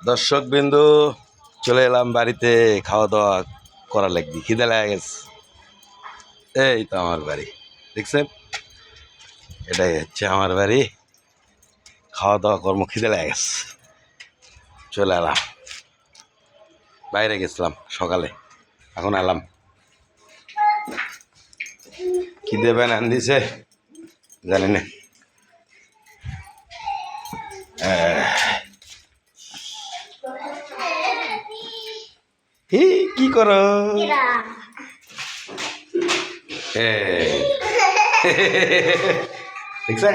দর্শক বিন্দু চলে এলাম বাড়িতে খাওয়া দাওয়া করা লাগবে, খিদে লেগে গেছে। এই তো আমার বাড়ি, দেখছেন? এটাই হচ্ছে আমার বাড়ি। খাওয়া দাওয়া কর্ম, খিদে লেগে গেছে, চলে এলাম। বাইরে গেছিলাম সকালে, এখন এলাম। কি দেবেন আন দিছে জানি না। কি করো? দেখছেন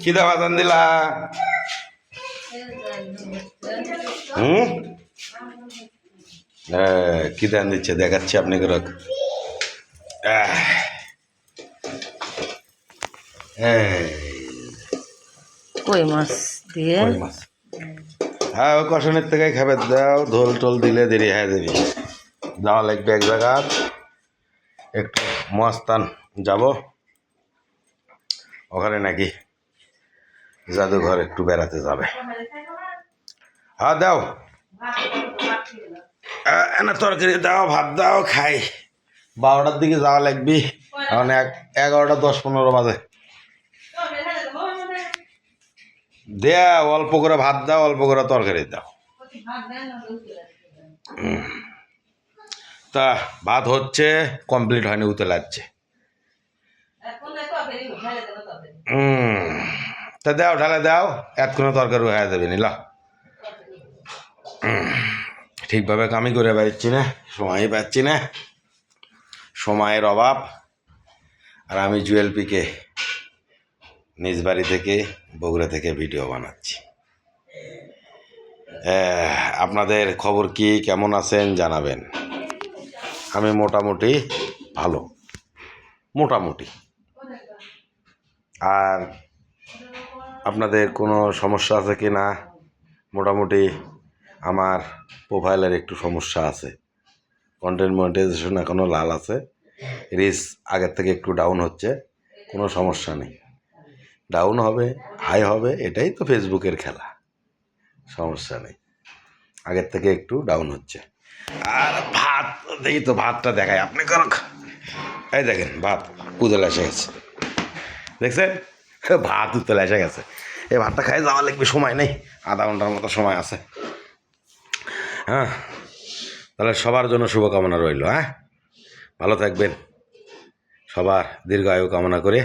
কি দেওয়া দান দিলা? কি দান দিচ্ছে দেখাচ্ছি আপনাকে। রক কই মাছ দিয়ে মাছ, হ্যাঁ ওই কষনের থেকে খাবে দাও। ঝোল টোল দিলে দেরি হয়ে যাবি, যাওয়া লাগবে এক জায়গা। একটু মস্তান যাব, ওখানে নাকি জাদুঘর একটু বেড়াতে যাবে। হ্যাঁ দাও না, তরকারি দাও, ভাত দাও, খাই। 12টার দিকে যাওয়া লাগবি, এখন 11টা 10-15 বাজে। দেয়া অল্প করে ভাত দাও, অল্প করে তরকারি দাও। তা ভাত হচ্ছে, কমপ্লিট হয়নি, উতে লাগছে। তা দাও, ঢালে দাও, এতক্ষণে তরকারি হয়ে যাবে নিলা। ঠিকভাবে কামই করে বেড়াচ্ছি না, সময়ই পাচ্ছি না, সময়ের অভাব। আর আমি জুয়েল পিকে নিজ বাড়ি থেকে, বগুড়া থেকে ভিডিও বানাচ্ছি। আপনাদের খবর কি, কেমন আছেন জানাবেন। আমি মোটামুটি ভালো, মোটামুটি। আর আপনাদের কোনো সমস্যা আছে কি না? মোটামুটি আমার প্রোফাইলের একটু সমস্যা আছে, কন্টেন্ট মনিটাইজেশন এখনও লাল আছে, রিচ আগের থেকে একটু ডাউন হচ্ছে। কোনো সমস্যা নেই, ডাউন হবে হাই হবে, এটাই তো ফেসবুকের খেলা, সমস্যা নেই। আগের থেকে একটু ডাউন হচ্ছে। আর ভাত দেখি তো, ভাতটা দেখায় আপনি করুক। এই দেখেন ভাত উতলে এসে গেছে, দেখছেন? ভাত উতলে এসে গেছে। এই ভাতটা খাই যাওয়া লাগবে, সময় নেই, আধা ঘন্টার মতো সময় আছে। হ্যাঁ, তাহলে সবার জন্য শুভকামনা রইল। হ্যাঁ, ভালো থাকবেন, সবার দীর্ঘায়ু কামনা করে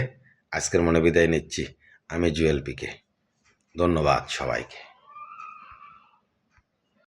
আজকের মনে বিদায় নিচ্ছি। আমি জুয়েল পিকে, ধন্যবাদ সবাইকে।